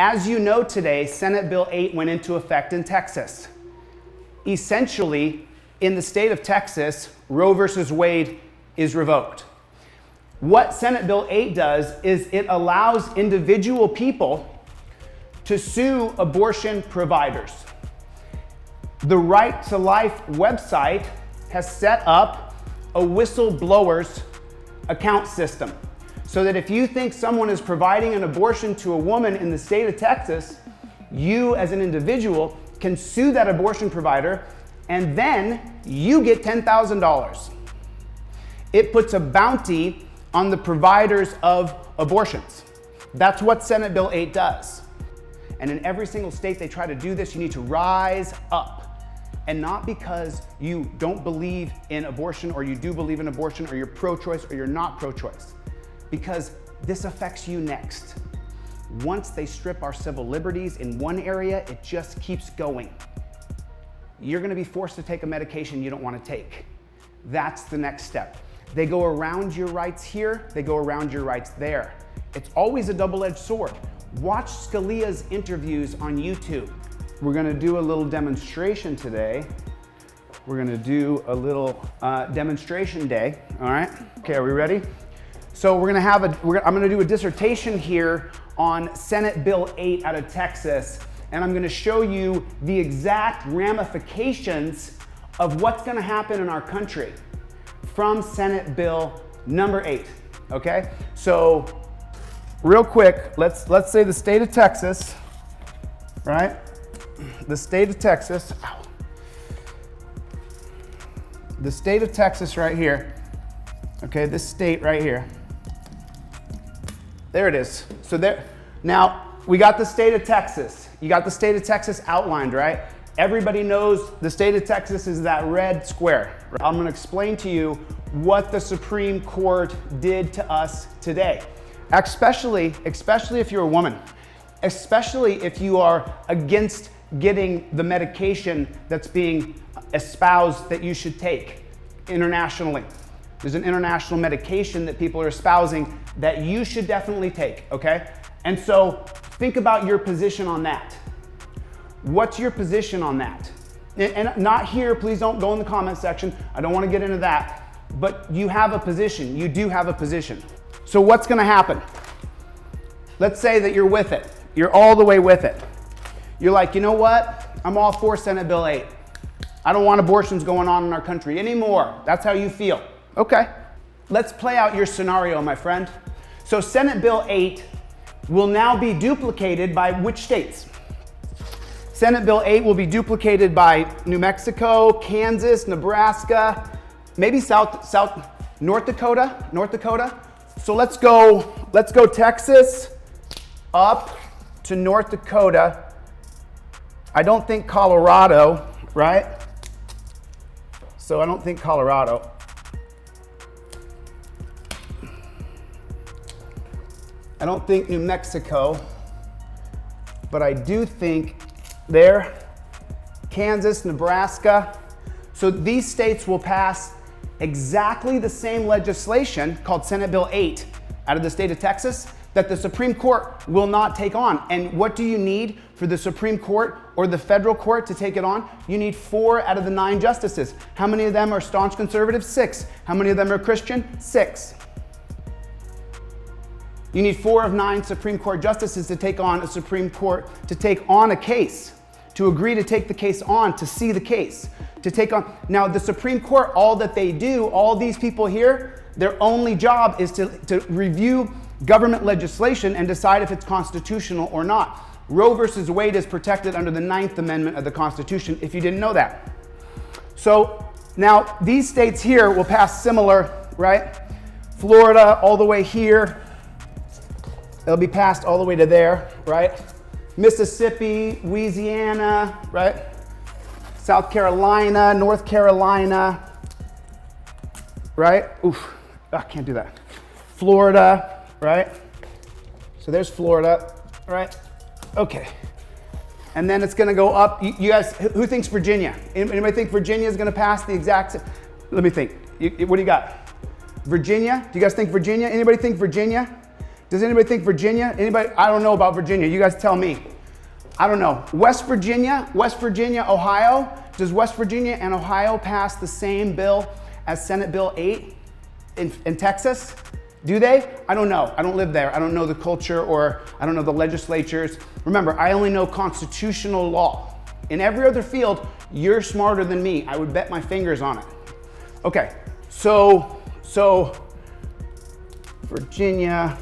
As you know today, Senate Bill 8 went into effect in Texas. Essentially, in the state of Texas, Roe versus Wade is revoked. What Senate Bill 8 does is it allows individual people to sue abortion providers. The Right to Life website has set up a whistleblower's account system so that if you think someone is providing an abortion to a woman in the state of Texas, you as an individual can sue that abortion provider and then you get $10,000. It puts a bounty on the providers of abortions. That's what Senate Bill 8 does. And in every single state they try to do this, you need to rise up. And not because you don't believe in abortion or you do believe in abortion or you're pro-choice or you're not pro-choice. Because this affects you next. Once they strip our civil liberties in one area, it just keeps going. You're gonna be forced to take a medication you don't wanna take. That's the next step. They go around your rights here, they go around your rights there. It's always a double-edged sword. Watch Scalia's interviews on YouTube. We're gonna do a little demonstration today. We're gonna do a little demonstration day, all right? Okay, are we ready? So I'm gonna do a dissertation here on Senate Bill 8 out of Texas, and I'm gonna show you the exact ramifications of what's gonna happen in our country from Senate Bill number 8, okay? So real quick, let's say the state of Texas, right? The state of Texas, ow. The state of Texas right here, okay, this state right here. There it is. So there, now we got the state of Texas. You got the state of Texas outlined, right? Everybody knows the state of Texas is that red square. I'm gonna explain to you what the Supreme Court did to us today. Especially if you're a woman, especially if you are against getting the medication that's being espoused that you should take internationally. There's an international medication that people are espousing that you should definitely take, okay? And so think about your position on that. What's your position on that? And not here, please don't go in the comment section. I don't want to get into that. But you have a position. You do have a position. So what's going to happen? Let's say that you're with it. You're all the way with it. You're like, you know what? I'm all for Senate Bill 8. I don't want abortions going on in our country anymore. That's how you feel. Okay. Let's play out your scenario, my friend. So Senate Bill 8 will now be duplicated by which states? Senate Bill 8 will be duplicated by New Mexico, Kansas, Nebraska, maybe North Dakota. So let's go Texas up to North Dakota. I don't think Colorado, right? So I don't think Colorado. I don't think New Mexico, but I do think there, Kansas, Nebraska. So these states will pass exactly the same legislation called Senate Bill 8 out of the state of Texas that the Supreme Court will not take on. And what do you need for the Supreme Court or the federal court to take it on? You need 4 out of the 9 justices. How many of them are staunch conservatives? 6. How many of them are Christian? 6. You need 4 of 9 Supreme Court justices to take on a case, to agree to take the case on, to see the case, to take on. Now the Supreme Court, all that they do, all these people here, their only job is to review government legislation and decide if it's constitutional or not. Roe versus Wade is protected under the 9th Amendment of the Constitution, if you didn't know that. So now these states here will pass similar, right? Florida all the way here. It'll be passed all the way to there, right? Mississippi, Louisiana, right? South Carolina, North Carolina, right? Oof, I can't do that. Florida, right? So there's Florida, right? Okay. And then it's gonna go up. You guys, who thinks Virginia? Anybody think Virginia is gonna pass the exact same? Let me think. What do you got? Virginia? Do you guys think Virginia? Anybody think Virginia? Does anybody think Virginia? Anybody? I don't know about Virginia. You guys tell me. I don't know. West Virginia, Ohio. Does West Virginia and Ohio pass the same bill as Senate Bill 8 in Texas? Do they? I don't know. I don't live there. I don't know the culture, or I don't know the legislatures. Remember, I only know constitutional law. In every other field, you're smarter than me. I would bet my fingers on it. Okay, so Virginia,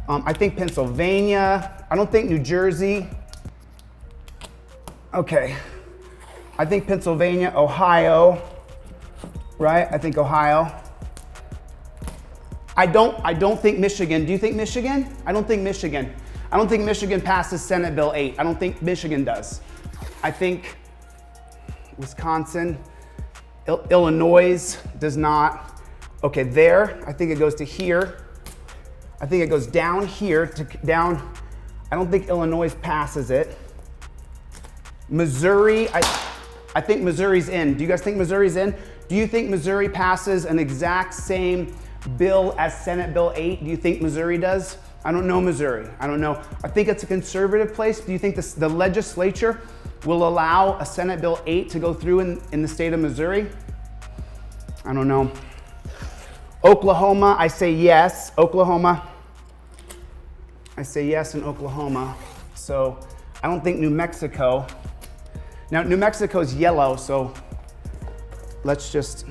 I think Pennsylvania, I don't think New Jersey. Okay, I think Pennsylvania, Ohio, right? I think Ohio. I don't think Michigan. Do you think Michigan? I don't think Michigan. I don't think Michigan passes Senate Bill 8. I don't think Michigan does. I think Wisconsin, Illinois does not. Okay, there, I think it goes to here. I think it goes down here to down. I don't think Illinois passes it. Missouri, I think Missouri's in. Do you guys think Missouri's in? Do you think Missouri passes an exact same bill as Senate Bill 8? Do you think Missouri does? I don't know Missouri. I don't know. I think it's a conservative place. Do you think the legislature will allow a Senate Bill 8 to go through in the state of Missouri? I don't know. Oklahoma, I say yes. Oklahoma, I say yes in Oklahoma. So I don't think New Mexico. Now, New Mexico is yellow, so let's use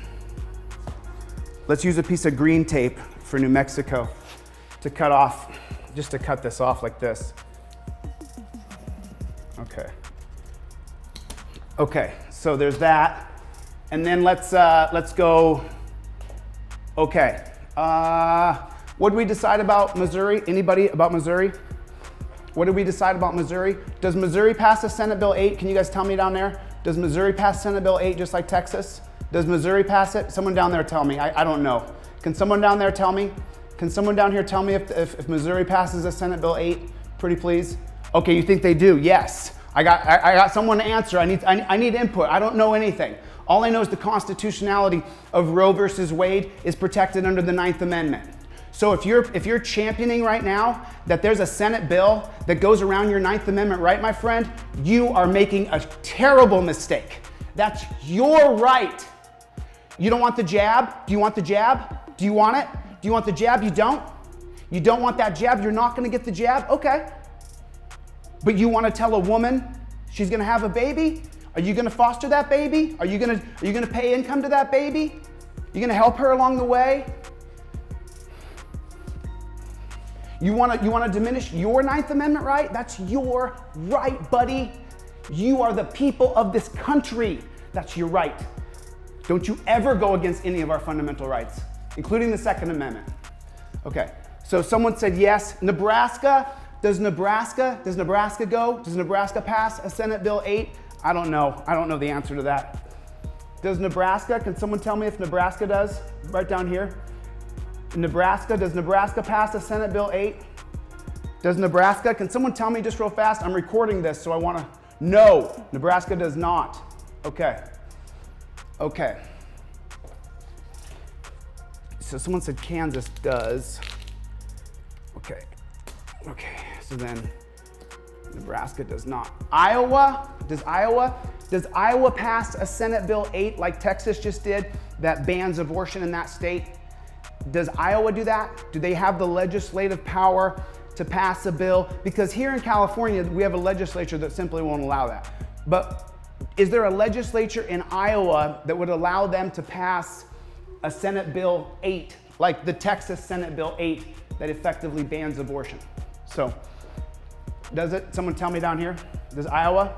a piece of green tape for New Mexico to cut off, just to cut this off like this. Okay, so there's that. And then let's go, okay. What did we decide about Missouri? Anybody about Missouri? What did we decide about Missouri? Does Missouri pass a Senate Bill 8? Can you guys tell me down there? Does Missouri pass Senate Bill 8 just like Texas? Does Missouri pass it? Someone down there tell me. I don't know. Can someone down there tell me? Can someone down here tell me if Missouri passes a Senate Bill 8? Pretty please. Okay, you think they do? Yes. I got someone to answer. I need input. I don't know anything. All I know is the constitutionality of Roe versus Wade is protected under the 9th Amendment. So if you're championing right now that there's a Senate bill that goes around your 9th Amendment right, my friend, you are making a terrible mistake. That's your right. You don't want the jab? Do you want the jab? Do you want it? Do you want the jab? You don't? You don't want that jab? You're not gonna get the jab? Okay. But you wanna tell a woman she's gonna have a baby? Are you gonna foster that baby? Are you gonna pay income to that baby? You gonna help her along the way? You wanna diminish your 9th Amendment right? That's your right, buddy. You are the people of this country. That's your right. Don't you ever go against any of our fundamental rights, including the 2nd Amendment. Okay, so someone said yes. Nebraska, does Nebraska go? Does Nebraska pass a Senate Bill 8? I don't know. I don't know the answer to that. Does Nebraska, can someone tell me if Nebraska does? Right down here. Nebraska, does Nebraska pass a Senate Bill 8? Does Nebraska, can someone tell me just real fast? I'm recording this, so I want to, no, Nebraska does not. Okay. Okay. So someone said Kansas does. Okay. Okay, so then Nebraska does not. Iowa, does Iowa pass a Senate Bill 8 like Texas just did that bans abortion in that state? Does Iowa do that? Do they have the legislative power to pass a bill? Because here in California, we have a legislature that simply won't allow that. But is there a legislature in Iowa that would allow them to pass a Senate Bill 8, like the Texas Senate Bill 8 that effectively bans abortion? So, does it? Someone tell me down here. Does Iowa?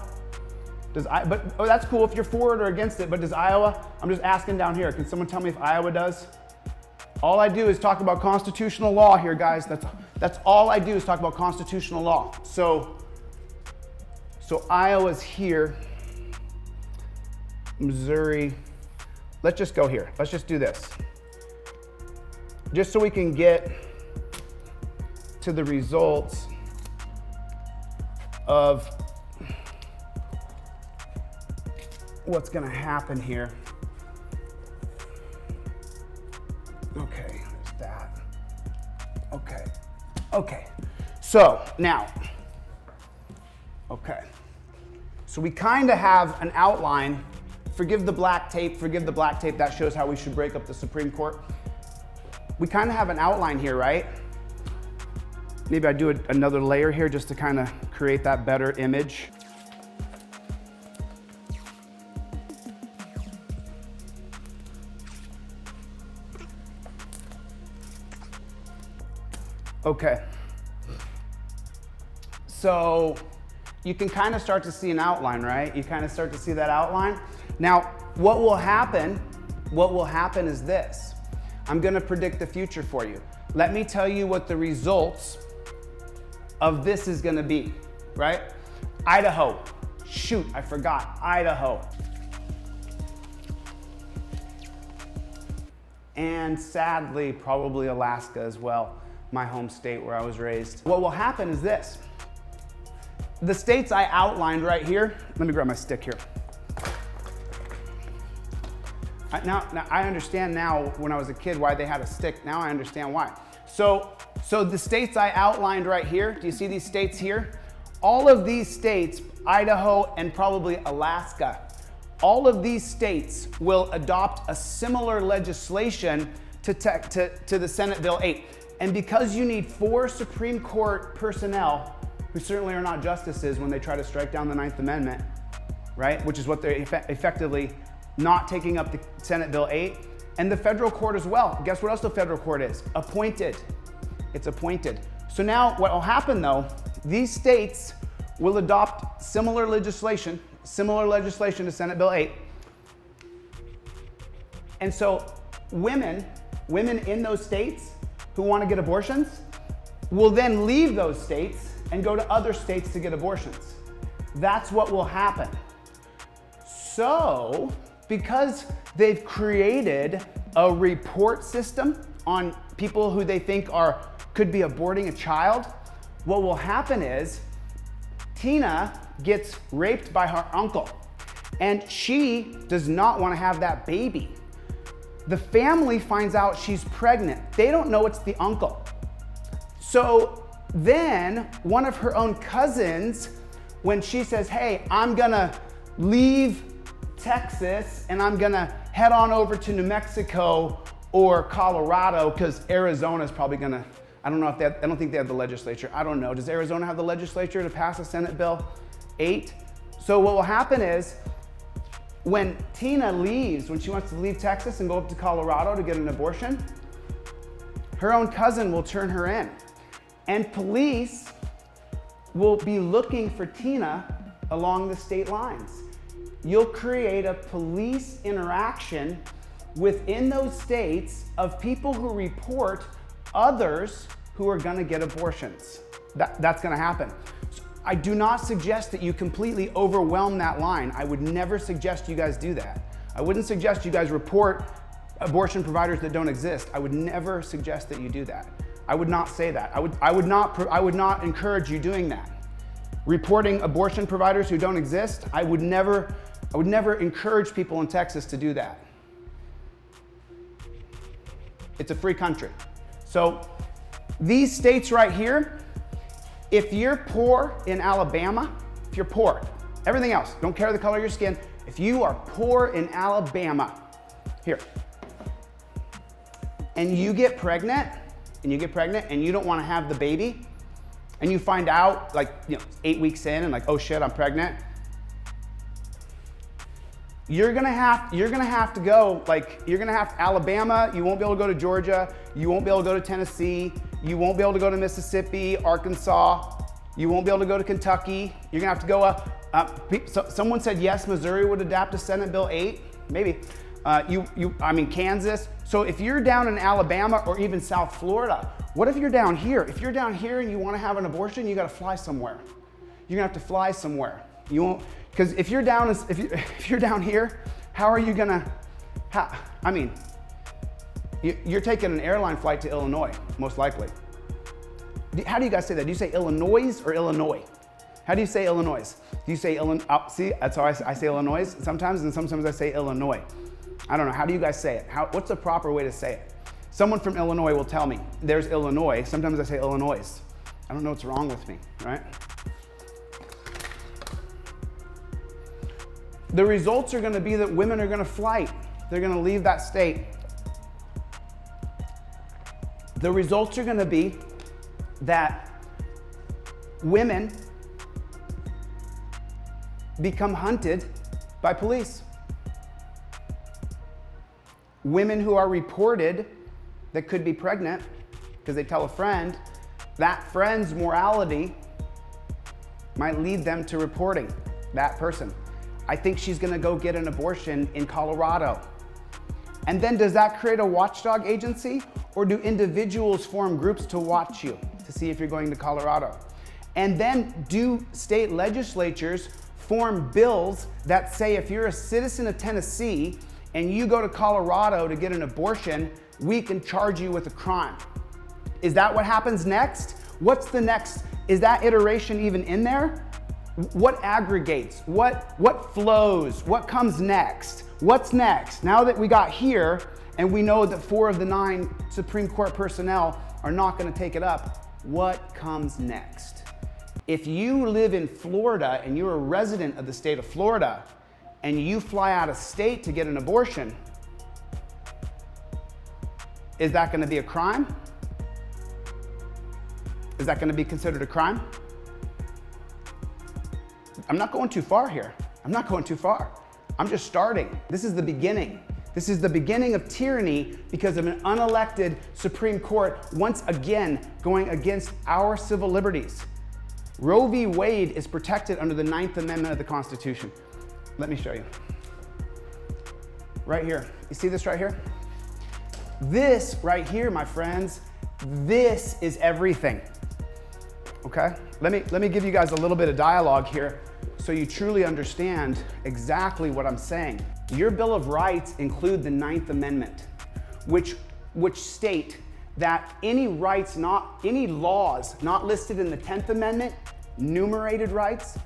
Oh, that's cool if you're for it or against it, but does Iowa? I'm just asking down here. Can someone tell me if Iowa does? All I do is talk about constitutional law here, guys. That's all I do is talk about constitutional law. So Iowa's here. Missouri. Let's just go here. Let's just do this. Just so we can get to the results of what's going to happen here. Okay, there's that. Okay, Okay, so now, okay. So we kind of have an outline. Forgive the black tape, that shows how we should break up the Supreme Court. We kind of have an outline here, right? Maybe I do another layer here just to kind of create that better image. Okay. So you can kind of start to see an outline, right? You kind of start to see that outline. Now, what will happen is this. I'm going to predict the future for you. Let me tell you what the results of this is going to be, right? Idaho. Shoot, I forgot. Idaho. And sadly, probably Alaska as well, my home state where I was raised. What will happen is this. The states I outlined right here, let me grab my stick here. Now I understand now when I was a kid why they had a stick. Now I understand why. So the states I outlined right here, do you see these states here? All of these states, Idaho and probably Alaska, all of these states will adopt a similar legislation to the Senate Bill 8. And because you need 4 Supreme Court personnel, who certainly are not justices when they try to strike down the 9th Amendment, right? Which is what they're effectively not taking up the Senate Bill 8. And the federal court as well. Guess what else the federal court is? Appointed. It's appointed. So now what will happen though, these states will adopt similar legislation to Senate Bill 8. And so women in those states who want to get abortions will then leave those states and go to other states to get abortions. That's what will happen. So, because they've created a report system on people who they think could be aborting a child, what will happen is Tina gets raped by her uncle and she does not want to have that baby. The family finds out she's pregnant. They don't know it's the uncle. So then one of her own cousins, when she says, hey, I'm gonna leave Texas and I'm gonna head on over to New Mexico or Colorado, because Arizona's probably gonna, I don't think they have the legislature. I don't know. Does Arizona have the legislature to pass a Senate Bill 8? So what will happen is when Tina leaves, when she wants to leave Texas and go up to Colorado to get an abortion, her own cousin will turn her in. And police will be looking for Tina along the state lines. You'll create a police interaction within those states of people who report others who are gonna get abortions. That's gonna happen. So I do not suggest that you completely overwhelm that line. I would never suggest you guys do that. I wouldn't suggest you guys report abortion providers that don't exist. I would never suggest that you do that. I would not say that. I would not encourage you doing that. Reporting abortion providers who don't exist, I would never encourage people in Texas to do that. It's a free country. So these states right here, if you're poor in Alabama, if you're poor, everything else, don't care the color of your skin, if you are poor in Alabama, here, and you get pregnant, and you don't want to have the baby, and you find out 8 weeks in and oh shit, I'm pregnant, you're gonna have to go, you're gonna have Alabama, you won't be able to go to Georgia, you won't be able to go to Tennessee, you won't be able to go to Mississippi, Arkansas, you won't be able to go to Kentucky, you're gonna have to go someone said yes, Missouri would adapt to Senate Bill 8, maybe. Kansas. So if you're down in Alabama or even South Florida, what if you're down here? If you're down here and you want to have an abortion, you got to fly somewhere. You're gonna have to fly somewhere. You won't, because if you're down here, how are you gonna? You're taking an airline flight to Illinois, most likely. How do you guys say that? Do you say Illinois or Illinois? How do you say Illinois? Do you say Illinois? See, that's how I say Illinois sometimes, and sometimes I say Illinois. I don't know, how do you guys say it? What's the proper way to say it? Someone from Illinois will tell me. There's Illinois, sometimes I say Illinois. I don't know what's wrong with me, right? The results are gonna be that women are gonna flight. They're gonna leave that state. The results are gonna be that women become hunted by police. Women who are reported that could be pregnant because they tell a friend, that friend's morality might lead them to reporting that person. I think she's gonna go get an abortion in Colorado. And then does that create a watchdog agency, or do individuals form groups to watch you to see if you're going to Colorado? And then do state legislatures form bills that say if you're a citizen of Tennessee and you go to Colorado to get an abortion, we can charge you with a crime? Is that what happens next? What's the next? Is that iteration even in there? What aggregates? What flows? What comes next? What's next? Now that we got here and we know that 4 of the 9 Supreme Court personnel are not going to take it up, what comes next? If you live in Florida and you're a resident of the state of Florida and you fly out of state to get an abortion, is that going to be a crime? Is that going to be considered a crime? I'm not going too far here. I'm not going too far. I'm just starting. This is the beginning. This is the beginning of tyranny because of an unelected Supreme Court once again going against our civil liberties. Roe v. Wade is protected under the 9th Amendment of the Constitution. Let me show you. Right here. You see this right here? This right here, my friends, this is everything. Okay? Let me give you guys a little bit of dialogue here so you truly understand exactly what I'm saying. Your Bill of Rights include the 9th Amendment, which state that any laws not listed in the 10th Amendment, enumerated rights,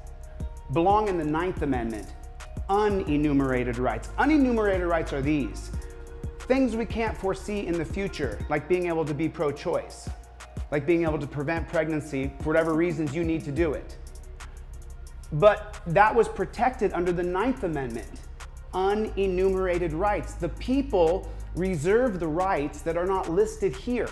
belong in the 9th Amendment, unenumerated rights. Unenumerated rights are these: things we can't foresee in the future, like being able to be pro-choice, like being able to prevent pregnancy for whatever reasons you need to do it. But that was protected under the 9th Amendment, unenumerated rights. The people reserve the rights that are not listed here,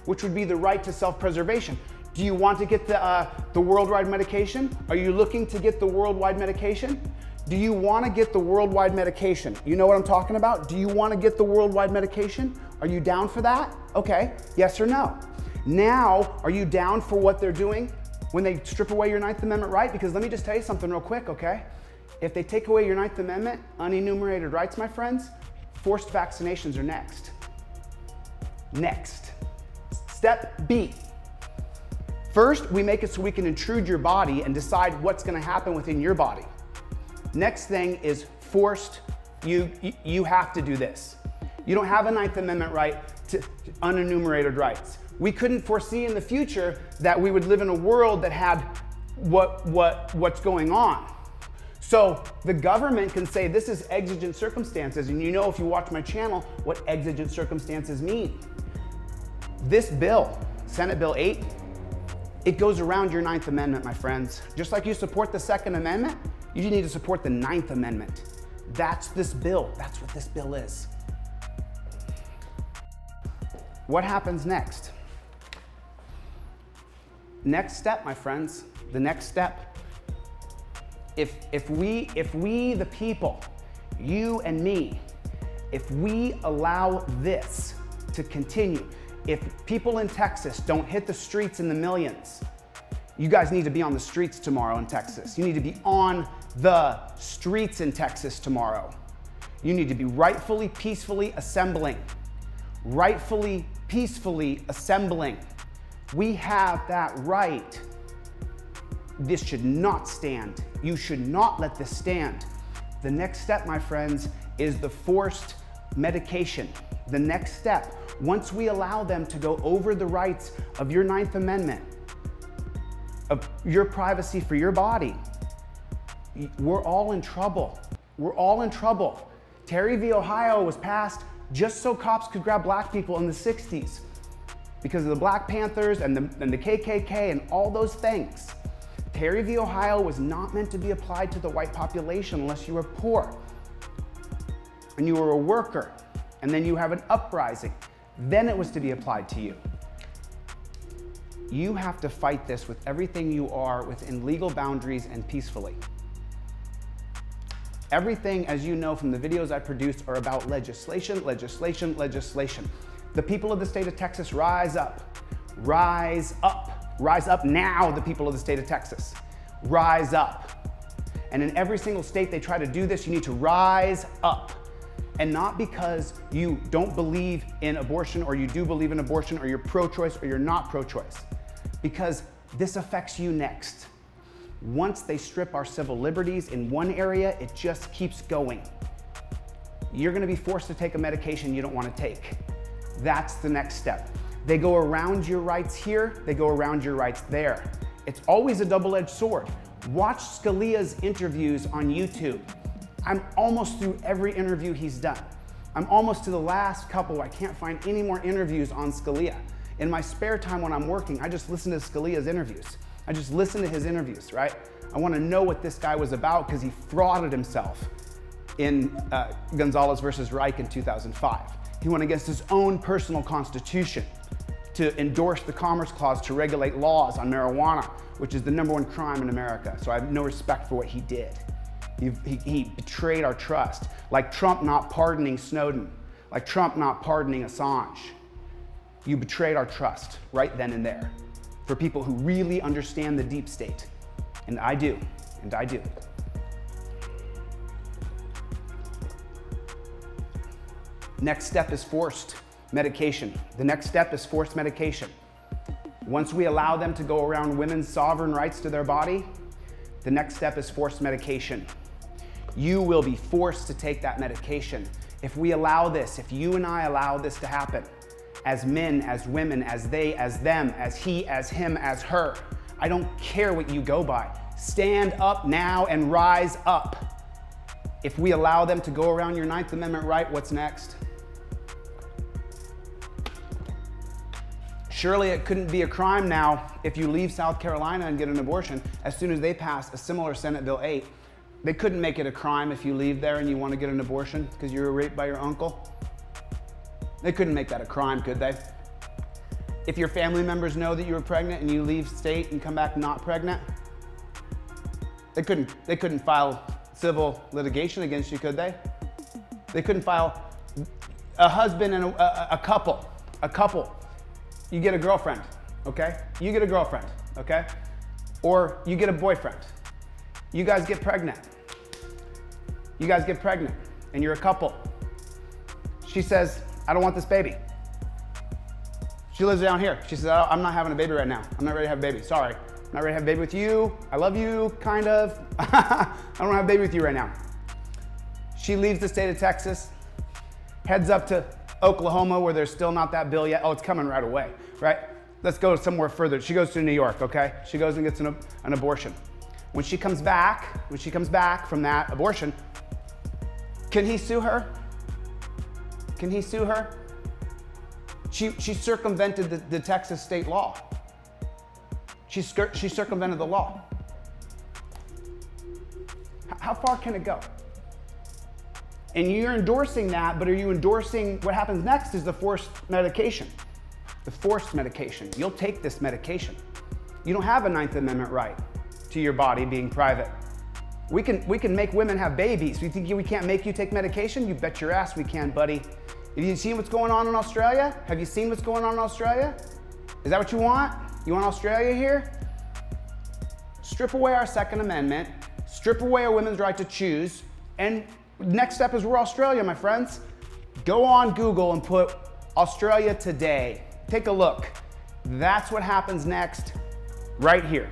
which would be the right to self-preservation. Do you want to get the worldwide medication? Are you looking to get the worldwide medication? Do you want to get the worldwide medication? You know what I'm talking about? Do you want to get the worldwide medication? Are you down for that? Okay, yes or no? Now, are you down for what they're doing when they strip away your 9th Amendment right? Because let me just tell you something real quick, okay? If they take away your 9th Amendment, unenumerated rights, my friends, forced vaccinations are next. Next. Step B. First, we make it so we can intrude your body and decide what's gonna happen within your body. Next thing is forced, you have to do this. You don't have a 9th Amendment right to unenumerated rights. We couldn't foresee in the future that we would live in a world that had what's going on. So the government can say this is exigent circumstances, and you know if you watch my channel what exigent circumstances mean. This bill, Senate Bill 8, it goes around your 9th Amendment, my friends. Just like you support the 2nd Amendment, you need to support the 9th Amendment. That's this bill. That's what this bill is. What happens next? Next step, my friends, the next step. If we the people, you and me, if we allow this to continue, if people in Texas don't hit the streets in the millions, you guys need to be on the streets tomorrow in Texas. You need to be on the streets in Texas tomorrow. You need to be rightfully, peacefully assembling. Rightfully, peacefully assembling. We have that right. This should not stand. You should not let this stand. The next step, my friends, is the forced medication. The next step, once we allow them to go over the rights of your 9th Amendment, of your privacy for your body, we're all in trouble. We're all in trouble. Terry v. Ohio was passed just so cops could grab black people in the 60s. because of the Black Panthers and the KKK and all those things. Terry v. Ohio was not meant to be applied to the white population unless you were poor and you were a worker, and then you have an uprising. Then it was to be applied to you. You have to fight this with everything you are within legal boundaries and peacefully. Everything, as you know from the videos I produced, are about legislation, legislation, legislation. The people of the state of Texas, rise up. Rise up. Rise up now, the people of the state of Texas. Rise up. And in every single state they try to do this, you need to rise up. And not because you don't believe in abortion, or you do believe in abortion, or you're pro-choice, or you're not pro-choice. Because this affects you next. Once they strip our civil liberties in one area, it just keeps going. You're gonna be forced to take a medication you don't wanna take. That's the next step. They go around your rights here, they go around your rights there. It's always a double-edged sword. Watch Scalia's interviews on YouTube. I'm almost through every interview he's done. I'm almost to the last couple. I can't find any more interviews on Scalia. In my spare time when I'm working, I just listen to Scalia's interviews. I just listen to his interviews, right? I want to know what this guy was about because he frauded himself in Gonzalez versus Reich in 2005. He went against his own personal constitution to endorse the Commerce Clause to regulate laws on marijuana, which is the #1 crime in America. So I have no respect for what he did. He betrayed our trust, like Trump not pardoning Snowden, like Trump not pardoning Assange. You betrayed our trust right then and there for people who really understand the deep state. And I do, and I do. Next step is forced medication. The next step is forced medication. Once we allow them to go around women's sovereign rights to their body, the next step is forced medication. You will be forced to take that medication. If we allow this, if you and I allow this to happen, as men, as women, as they, as them, as he, as him, as her, I don't care what you go by. Stand up now and rise up. If we allow them to go around your 9th Amendment right, what's next? Surely it couldn't be a crime now if you leave South Carolina and get an abortion as soon as they pass a similar Senate Bill 8. They couldn't make it a crime if you leave there and you want to get an abortion because you were raped by your uncle. They couldn't make that a crime, could they? If your family members know that you were pregnant and you leave state and come back not pregnant, they couldn't file civil litigation against you, could they? They couldn't file a husband and a couple. You get a girlfriend, okay? You get a girlfriend, okay? Or you get a boyfriend. You guys get pregnant. You guys get pregnant and you're a couple. She says, I don't want this baby. She lives down here. She says, I'm not having a baby right now. I'm not ready to have a baby. Sorry. I'm not ready to have a baby with you. I love you, kind of. I don't want to have a baby with you right now. She leaves the state of Texas, heads up to Oklahoma where there's still not that bill yet. Oh, it's coming right away, right? Let's go somewhere further. She goes to New York, okay? She goes and gets an abortion. When she comes back from that abortion, can he sue her? Can he sue her? She circumvented the Texas state law. She circumvented the law. How far can it go? And you're endorsing that, but are you endorsing what happens next is the forced medication? The forced medication. You'll take this medication. You don't have a 9th Amendment right to your body being private. We can make women have babies. You think we can't make you take medication? You bet your ass we can, buddy. Have you seen what's going on in Australia? Have you seen what's going on in Australia? Is that what you want? You want Australia here? Strip away our Second Amendment, strip away a women's right to choose, and next step is we're Australia, my friends. Go on Google and put Australia today. Take a look. That's what happens next, right here.